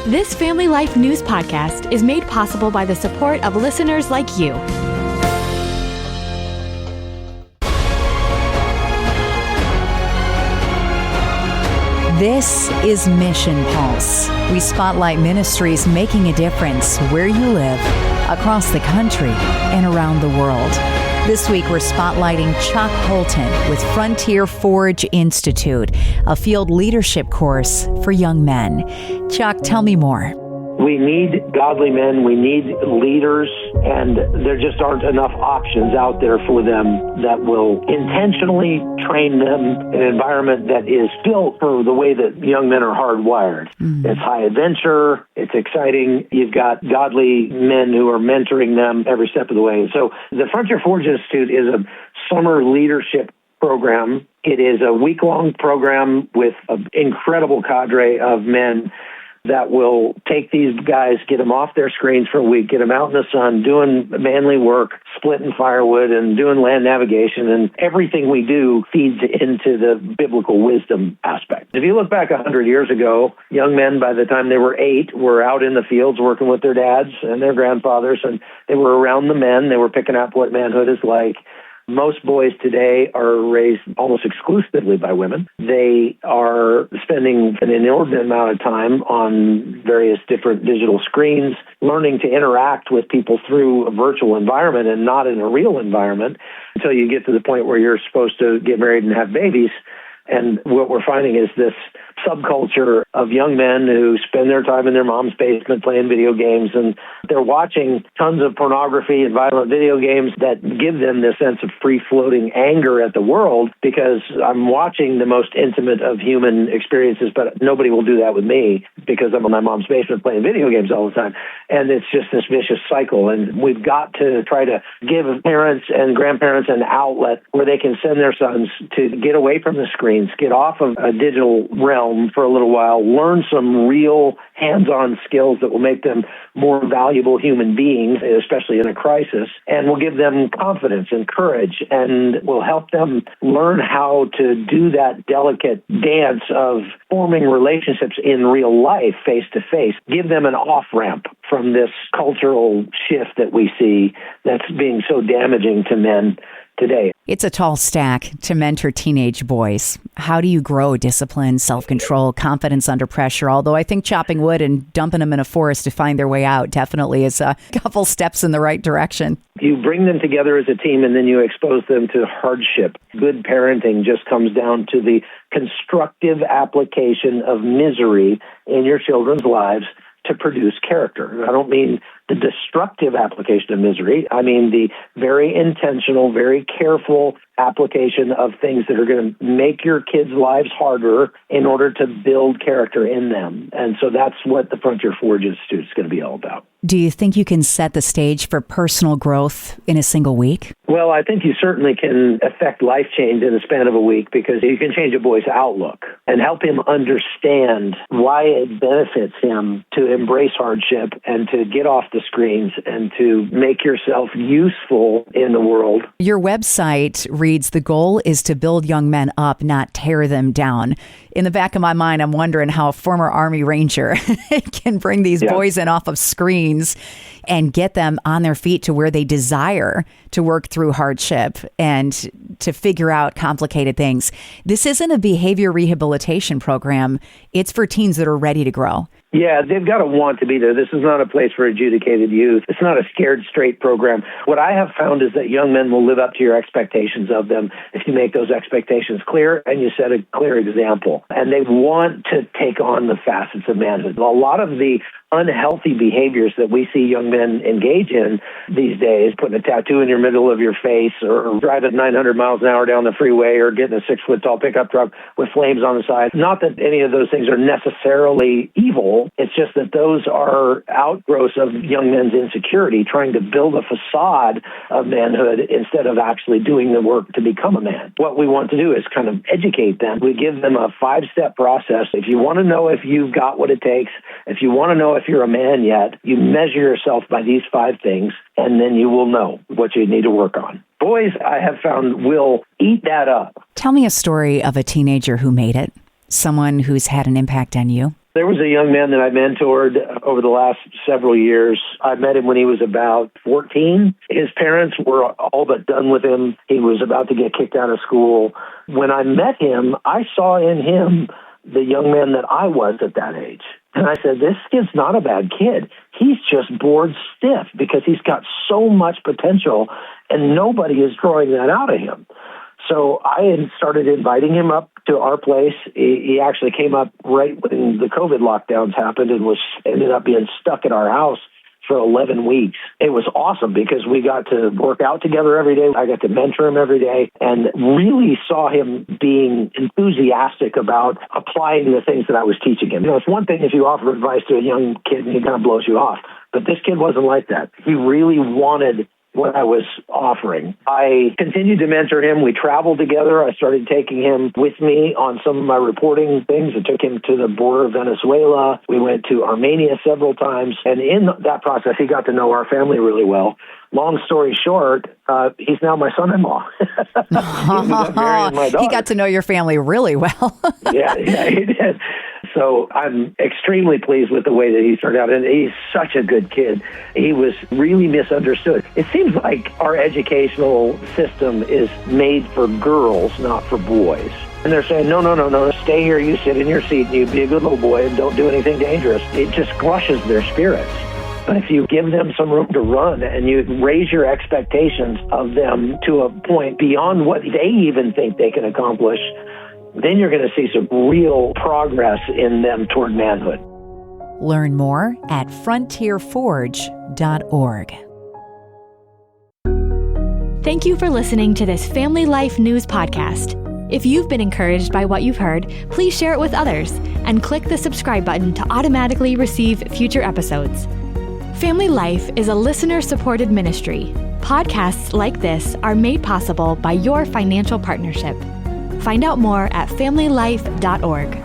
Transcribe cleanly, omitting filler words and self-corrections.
This Family Life News podcast is made possible by the support of listeners like you. This is Mission Pulse. We spotlight ministries making a difference where you live, across the country, and around the world. This week, we're spotlighting Chuck Holton with Frontier Forge Institute, a field leadership course for young men. Chuck, tell me more. We need godly men, we need leaders, and there just aren't enough options out there for them that will intentionally train them in an environment that is built for the way that young men are hardwired. It's high adventure, it's exciting, you've got godly men who are mentoring them every step of the way. So the Frontier Forge Institute is a summer leadership program. It is a week-long program with an incredible cadre of men that will take these guys, get them off their screens for a week, get them out in the sun, doing manly work, splitting firewood and doing land navigation, and everything we do feeds into the biblical wisdom aspect. If you look back 100 years ago, young men, by the time they were 8, were out in the fields working with their dads and their grandfathers, and they were around the men. They were picking up what manhood is like. Most boys today are raised almost exclusively by women. They are spending an inordinate amount of time on various different digital screens, learning to interact with people through a virtual environment and not in a real environment until you get to the point where you're supposed to get married and have babies. And what we're finding is this subculture of young men who spend their time in their mom's basement playing video games, and they're watching tons of pornography and violent video games that give them this sense of free-floating anger at the world because I'm watching the most intimate of human experiences, but nobody will do that with me because I'm in my mom's basement playing video games all the time. And it's just this vicious cycle. And we've got to try to give parents and grandparents an outlet where they can send their sons to get away from the screens, get off of a digital realm for a little while, learn some real hands-on skills that will make them more valuable human beings, especially in a crisis, and will give them confidence and courage and will help them learn how to do that delicate dance of forming relationships in real life, face-to-face. Give them an off-ramp from this cultural shift that we see that's being so damaging to men today. It's a tall stack to mentor teenage boys. How do you grow discipline, self-control, confidence under pressure? Although I think chopping wood and dumping them in a forest to find their way out definitely is a couple steps in the right direction. You bring them together as a team and then you expose them to hardship. Good parenting just comes down to the constructive application of misery in your children's lives to produce character. I don't mean the destructive application of misery. I mean the very intentional, very careful application of things that are going to make your kids' lives harder in order to build character in them. And so that's what the Frontier Forge Institute is going to be all about. Do you think you can set the stage for personal growth in a single week? Well, I think you certainly can affect life change in the span of a week because you can change a boy's outlook and help him understand why it benefits him to embrace hardship and to get off the screens and to make yourself useful in the world. Your website reads, the goal is to build young men up, not tear them down. In the back of my mind, I'm wondering how a former Army Ranger can bring these boys in off of screens and get them on their feet to where they desire to work through hardship and to figure out complicated things. This isn't a behavior rehabilitation program. It's for teens that are ready to grow. Yeah, they've got to want to be there. This is not a place for adjudicated youth. It's not a scared straight program. What I have found is that young men will live up to your expectations of them if you make those expectations clear and you set a clear example. And they want to take on the facets of manhood. A lot of the unhealthy behaviors that we see young men engage in these days, putting a tattoo in your middle of your face or driving 900 miles an hour down the freeway or getting a 6-foot-tall pickup truck with flames on the side. Not that any of those things are necessarily evil. It's just that those are outgrowths of young men's insecurity, trying to build a facade of manhood instead of actually doing the work to become a man. What we want to do is kind of educate them. We give them a 5-step process. If you want to know if you've got what it takes, if you want to know if you're a man yet, you measure yourself by these 5 things, and then you will know what you need to work on. Boys, I have found, will eat that up. Tell me a story of a teenager who made it, someone who's had an impact on you. There was a young man that I mentored over the last several years. I met him when he was about 14. His parents were all but done with him. He was about to get kicked out of school. When I met him, I saw in him the young man that I was at that age. And I said, this kid's not a bad kid. He's just bored stiff because he's got so much potential and nobody is drawing that out of him. So I had started inviting him up to our place. He actually came up right when the COVID lockdowns happened and ended up being stuck at our house for 11 weeks. It was awesome because we got to work out together every day. I got to mentor him every day and really saw him being enthusiastic about applying the things that I was teaching him. It's one thing if you offer advice to a young kid and he kind of blows you off, but this kid wasn't like that. He really wanted what I was offering. I continued to mentor him. We traveled together. I started taking him with me on some of my reporting things. I took him to the border of Venezuela. We went to Armenia several times. And in that process, he got to know our family really well. Long story short, he's now my son-in-law. He got to know your family really well. yeah, he did. So I'm extremely pleased with the way that he turned out. And he's such a good kid. He was really misunderstood. It seems like our educational system is made for girls, not for boys. And they're saying, no, stay here, you sit in your seat, and you be a good little boy and don't do anything dangerous. It just crushes their spirits. But if you give them some room to run and you raise your expectations of them to a point beyond what they even think they can accomplish, then you're going to see some real progress in them toward manhood. Learn more at frontierforge.org. Thank you for listening to this Family Life News podcast. If you've been encouraged by what you've heard, please share it with others and click the subscribe button to automatically receive future episodes. Family Life is a listener-supported ministry. Podcasts like this are made possible by your financial partnership. Find out more at familylife.org.